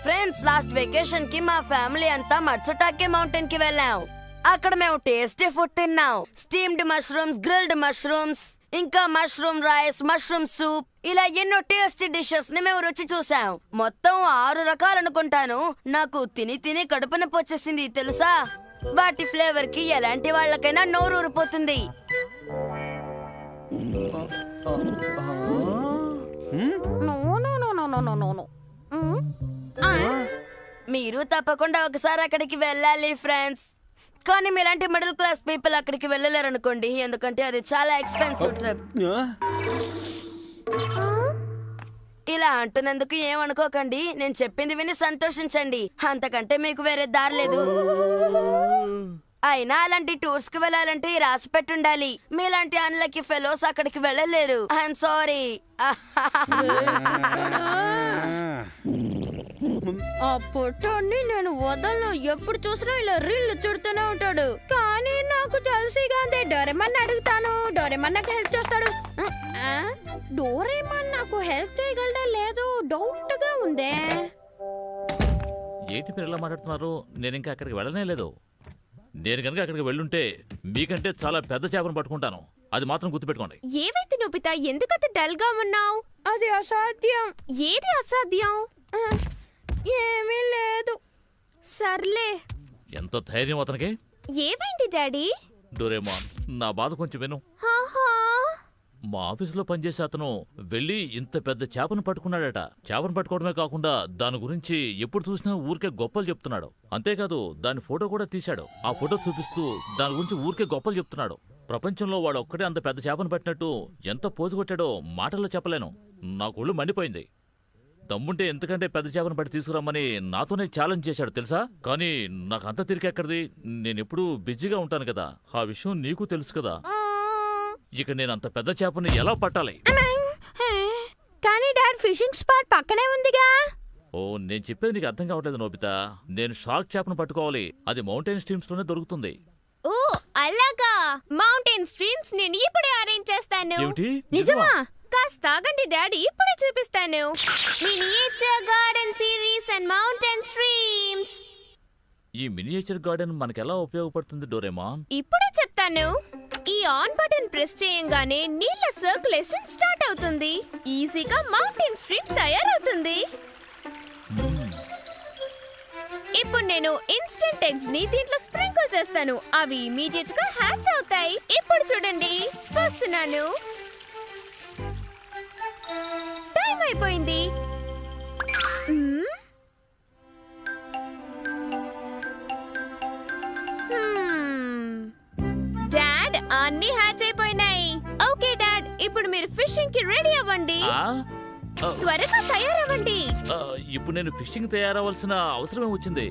Friends, last vacation కి మా family అంతా మట్సుటాకే మౌంటైన్ కి వెళ్ళాం. అక్కడ మేము టేస్టీ ఫుడ్ తిన్నాం. స్టీమ్డ్ మష్రూమ్స్, గ్రిల్డ్ మష్రూమ్స్, ఇంకా మష్రూమ్ రైస్, మష్రూమ్ సూప్, ఇలా ఎన్నో టేస్టీ డిషెస్ ని మేము రుచి చూసాం. మొత్తం 6 రకాలు అనుకుంటాను. నాకు తిని తిని కడుపు నొప్పి వచ్చేసింది తెలుసా. వాటి ఫ్లేవర్ కి ఎలాంటి వాళ్ళకైనా నోరు ఊరిపోతుంది. మీరు తప్పకుండా ఒకసారి అక్కడికి వెళ్ళాలి ఫ్రెండ్స్. కానీ మీలాంటి మిడిల్ క్లాస్ పీపుల్ అక్కడికి వెళ్ళలేరు అనుకోండి, ఎందుకంటే అది చాలా ఎక్స్పెన్సివ్ ట్రిప్. ఇలా అంటున్నందుకు ఏమనుకోకండి, నేను చెప్పింది విని సంతోషించండి. అంతకంటే మీకు వేరే దారి లేదు. అయినా అలాంటి టూర్స్ కి వెళ్ళాలంటే రాసి పెట్టుండాలి. మీలాంటి అన్లక్కీ ఫెలోస్ అక్కడికి వెళ్ళలేరు. I'm sorry. ఆ పొట్టోడిని నేను వదలను. ఎప్పుడు చూసినా ఇలా రీళ్లు చుడుతూనే ఉంటాడు. కానీ నాకు తెలిసిగా డోరేమన్ అడుగుతాను. డోరేమన్ నాకు హెల్ప్ చేస్తాడు. డోరేమన్ నాకు హెల్ప్ చేయగలడా లేదు డౌట్ గా ఉందే. ఏంటి మీరు ఎలా మాట్లాడుతున్నారు? నేను ఇంకా అక్కడికి వెళ్ళనే లేదు. నేను కనుక అక్కడికి వెళ్ళుంటే మీకంటే చాలా పెద్ద చేపను పట్టుకుంటాను. అది మాత్రం గుర్తుపెట్టుకోండి. ఏవైతే నొబితా, ఎందుకంత డల్ గా ఉన్నావు? అది అసాధ్యం. ఏది అసాధ్యం? ఏమీ లేదు. సర్లే. ఎంత ధైర్యం అతనికి! ఏమైంది డాడీ? డోరేమాన్, నా బాధ కొంచెం విను. మా ఆఫీసులో పనిచేసే అతను వెళ్ళి ఇంత పెద్ద చేపను పట్టుకున్నాడట. చేపను పట్టుకోవడమే కాకుండా దాని గురించి ఎప్పుడు చూసినా ఊరికే గొప్పలు చెప్తున్నాడు. అంతేకాదు దాని ఫోటో కూడా తీశాడు. ఆ ఫోటో చూపిస్తూ దాని గురించి ఊరికే గొప్పలు చెప్తున్నాడు. ప్రపంచంలో వాడు ఒక్కడే అంత పెద్ద చేపను పట్టినట్టు ఎంత పోజు కొట్టాడో మాటల్లో చెప్పలేను. నాకు ఒళ్ళు మండిపోయింది. దమ్ముంటే ఎంతకంటే పెద్ద చేపను పట్టి తీసుకురమ్మని నాతోనే ఛాలెంజ్ చేశాడు తెలుసా. కానీ నాకు అంత తిరిగెక్కడిది. నేనెప్పుడూ బిజీగా ఉంటాను కదా. ఆ విషయం నీకు తెలుసు కదా. ఇక నేను అంత పెద్ద చేపని ఎలా పట్టాలి? కానీ డాడ్, ఫిషింగ్ స్పాట్ పక్కనే ఉందిగా. ఓ, నేను చెప్పేది నీకు అర్థం కావట్లేదు నోబితా. నేను షార్క్ చేపను పట్టుకోవాలి. అది మౌంటైన్ స్ట్రీమ్స్ లోనే దొరుకుతుంది. ఓ అలాగా. మౌంటైన్ స్ట్రీమ్స్ నేను ఇప్పుడే అరేంజ్ చేస్తాను. ఏమిటి? నిజమా? కాస్త ఆగండి డాడీ, ఇప్పుడే చూపిస్తాను. Miniature garden series and mountain streams. ఈ మినియేచర్ గార్డెన్ మనకెలా ఉపయోగపడుతుంది డోరేమాన్? ఇప్పుడే చెప్తాను. ఈ ఆన్ బటన్ ప్రెస్ చేయంగానే నీళ్ళ సర్క్యులేషన్ స్టార్ట్ అవుతుంది. ఈజీగా మౌంటైన్ స్ట్రీమ్ తయారవుతుంది. ఇప్పుడు నేను ఇన్స్టెంట్ ఎగ్స్ ని దీంట్లో స్ప్రింకిల్ చేస్తాను. అవి ఇమీడియట్ గా హ్యాచ్ అవుతాయి. ఇప్పుడు చూడండి, వస్తున్నాను. టైం అయిపోయింది. డాడ్, అన్ని హ్యాచ్ అయిపోయినాయి. ఓకే డాడ్, ఇప్పుడు మీరు ఫిషింగ్ కి రెడీ అవ్వండి. త్వరగా తయారవ్వండి. ఇప్పుడు నేను ఫిషింగ్ తయారవలసిన అవసరమే వచ్చింది.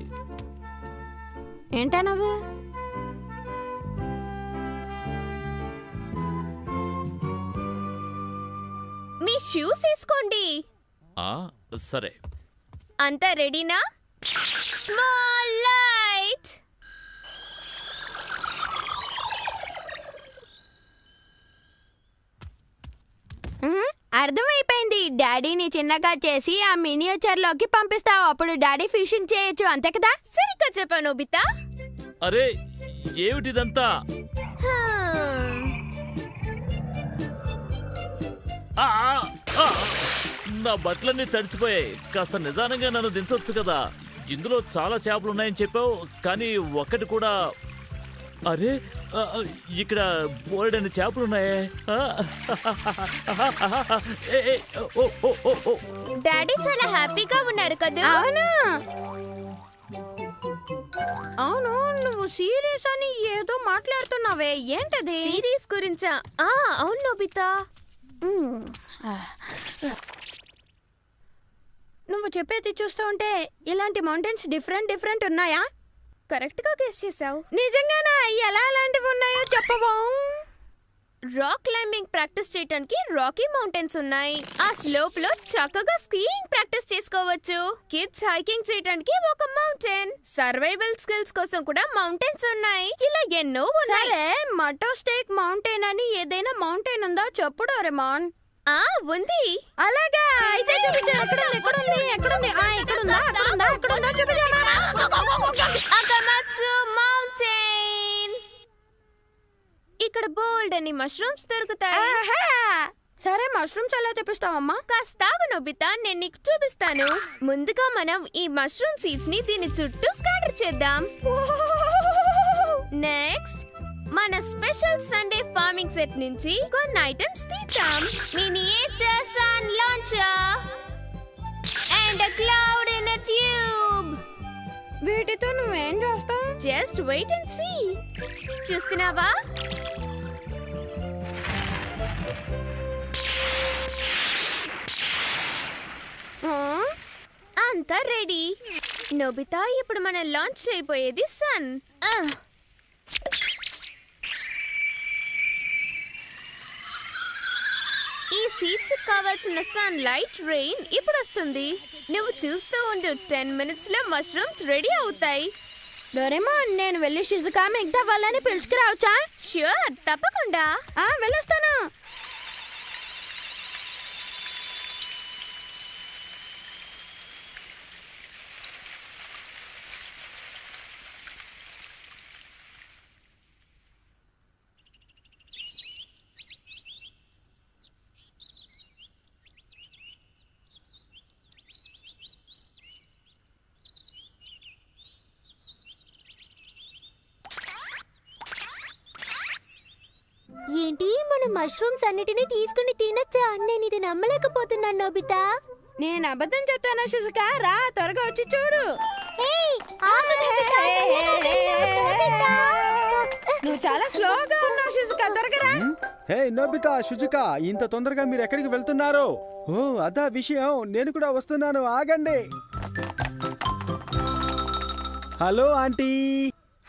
ఏంటా నువ్వు? మీ షూస్ వేసుకోండి. సరే. అంతా రెడీనా? Small light. అర్థమైపోయింది. డాడీని చిన్నగా చేసి ఆ మినియేచర్ లోకి పంపిస్తావు. అప్పుడు డాడీ ఫిషింగ్ చేయొచ్చు, అంతే కదా? సరిగ్గా చెప్పాను నోబితా. అరే, ఏమిటిదంతా? నా బట్టలన్నీ తడిచిపోయాయి. కాస్త నిదానంగా నన్ను దించొచ్చు కదా. ఇందులో చాలా చేపలున్నాయని చెప్పావు, కానీ ఒక్కటి కూడా. అరే, ఇక్కడ బోలెడన్ని చేపలున్నాయే. డాడీ చాలా హ్యాపీగా ఉన్నారు కదా? అవును అవును, నువ్వు సీరియస్ అని ఏదో మాట్లాడుతున్నావే, ఏంటది? సిరీస్ గురించా? అవును నోబితా. నువ్వు చెప్పేది చూస్తూ ఉంటే ఇలాంటి మౌంటైన్స్ డిఫరెంట్ ఉన్నాయా? కరెక్ట్ గా గెస్ చేసావు. నిజంగానా? ఎలా అలాంటివి ఉన్నాయో చెప్పవా? రాక్ క్లైంబింగ్ ప్రాక్టీస్ చేయడానికి రాకీ మౌంటైన్స్ ఉన్నాయి. ఆ స్లోప్ లో చక్కగా స్కీయింగ్ ప్రాక్టీస్ చేసుకోవచ్చు. కిడ్స్ హైకింగ్ చేయడానికి ఒక మౌంటైన్. సర్వైవల్ స్కిల్స్ కోసం కూడా మౌంటైన్స్ ఉన్నాయి. ఇలా ఎన్నో ఉన్నాయి. సరే, మటో స్టేక్ మౌంటైన్ అని ఏదైనా మౌంటైన్ ఉందా చెప్పు డోరేమాన్. ఆ ఉంది. అలాగా అయితే చూపించు. ఎక్కడుంది? ఆ, ఎక్కడుందా చూపించమ్మా. అకమత్సు మౌంటైన్. ఇక్కడ బోల్డ్ అని మష్రూమ్స్ దొరుకుతాయి. ఆహా! సరే, మష్రూమ్స్ ఎలా తెప్పిస్తావమ్మా? కాస్తాగు నొబితా, నేను నీకు చూపిస్తాను. ముందుగా మనం ఈ మష్రూమ్ సీడ్స్ ని దీని చుట్టూ స్కాటర్ చేద్దాం. నెక్స్ట్ మన స్పెషల్ సండే ఫార్మింగ్ సెట్ నుంచి కొన్ని ఐటమ్స్ తీద్దాం. Miniature sun launcher and a cloud in a tube. వీటితో నువ్వేం చేస్తావు? Just wait and see. చూస్తున్నావా? అంతా రెడీ. నోబితా, ఇప్పుడు మనం లాంచ్ చేయబోయేది సన్. ఈ సీడ్స్ కావాల్సిన సన్ లైట్ రెయిన్ ఇప్పుడు వస్తుంది. నువ్వు చూస్తూ ఉండు, 10 minutes లో మష్రూమ్స్ రెడీ అవుతాయి. డోరేమోన్, నేను వెళ్ళి షిజుకా మిగతా వాళ్ళని పిలుచుకురావచ్చా? ష్యూర్, తప్పకుండా. వెళ్ళొస్తాను. ఏంటి, మన మష్రూమ్స్ అన్నిటినీ తీసుకుని తినచ్చా? నేను ఇది నమ్మలేకపోతున్నాను నోబితా. నేను అబద్ధం చెప్తానా షిజుకా? రా, త్వరగా వచ్చి చూడు. నువ్వు చాలా స్లోగా ఉన్నావు షిజుకా, త్వరగా రా. హే నోబితా, షుజుకా, ఇంత తొందరగా మీరు ఎక్కడికి వెళ్తున్నారు? ఓ, అదా విషయం. నేను కూడా వస్తున్నాను, ఆగండి. Hello aunty.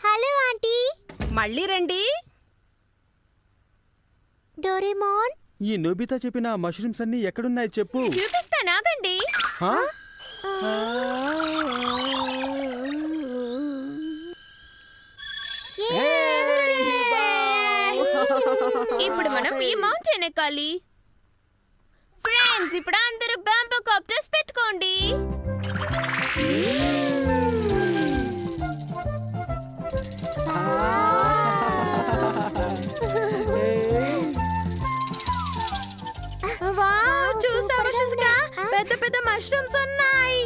Hello aunty. మళ్ళీ రండి. డోరేమోన్, ఈ నోబితా చెప్పిన మష్రూమ్స్ అన్ని ఎక్కడున్నాయి చెప్పు. చూపిస్తాను, ఆగండి. హా? ఇప్పుడు మనం ఈ మౌంటైన్ ఎక్కాలి. ఫ్రెండ్స్, ఇప్పుడు అందరూ బాంబూ కాప్టర్స్ పెట్టుకోండి. చూసావా షిజుకా? పెద్ద పెద్ద మష్రూమ్స్ ఉన్నాయి.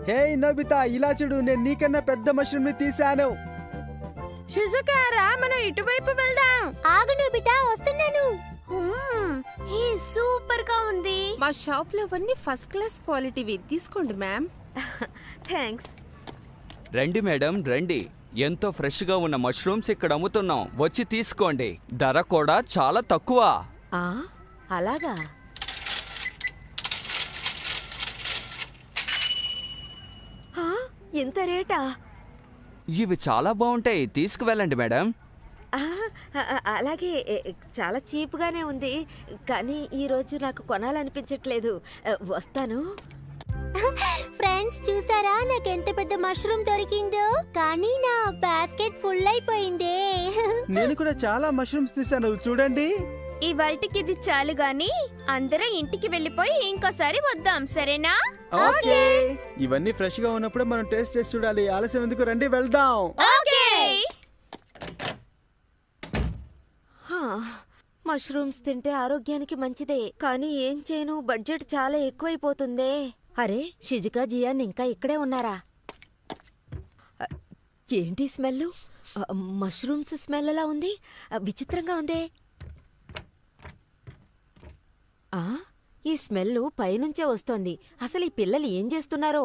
హే నోబితా, ఇలా చూడు, నేను నీకన్నా పెద్ద మష్రూమ్ ని తీశాను. షిజుకా, రా, మనం ఇటువైపు వెళ్దాం. ఆగు నోబితా, వస్తున్నాను. హే, సూపర్ గా ఉంది. మా షాప్ లో అవన్నీ ఫస్ట్ క్లాస్ క్వాలిటీవి. తీసుకోండి మ్యామ్. థ్యాంక్స్. రండి మేడం, రండి. ఎంతో ఫ్రెష్గా ఉన్న మష్రూమ్స్ ఇక్కడ అమ్ముతున్నాం. వచ్చి తీసుకోండి. ధర కూడా చాలా తక్కువ. అలాగా? ఇంత రేటా? ఇవి చాలా బాగుంటాయి, తీసుకువెళ్ళండి మేడం. అలాగే చాలా చీప్గానే ఉంది, కానీ ఈరోజు నాకు కొనాలనిపించట్లేదు. వస్తాను. ఫ్రెండ్స్, చూసారా నాకు ఎంత పెద్ద మష్రూమ్ దొరికిందో? కానీ నా బాస్కెట్ ఫుల్ అయిపోయిందే. నేను కూడా చాలా మష్రూమ్స్ తీశాను, చూడండి. ఇవాల్టికి ఇది చాలు గాని అందరం ఇంటికి వెళ్ళిపోయి ఇంకోసారి వద్దాం, సరేనా? ఓకే. ఇవన్నీ ఫ్రెష్ గా ఉన్నప్పుడే మనం టేస్ట్ చేసి చూడాలి. ఆలస్యం ఎందుకు, రండి వెళ్దాం. ఓకే. మష్రూమ్స్ తింటే ఆరోగ్యానికి మంచిదే, కానీ ఏం చేయను, బడ్జెట్ చాలా ఎక్కువైపోతుందే. అరే, షిజుకా, జియాన్ ఇంకా ఇక్కడే ఉన్నారా? ఏంటి స్మెల్? మష్రూమ్స్ స్మెల్ ఎలా ఉంది? విచిత్రంగా ఉందే. ఈ స్మెల్ పైనుంచే వస్తోంది. అసలు ఈ పిల్లలు ఏం చేస్తున్నారో?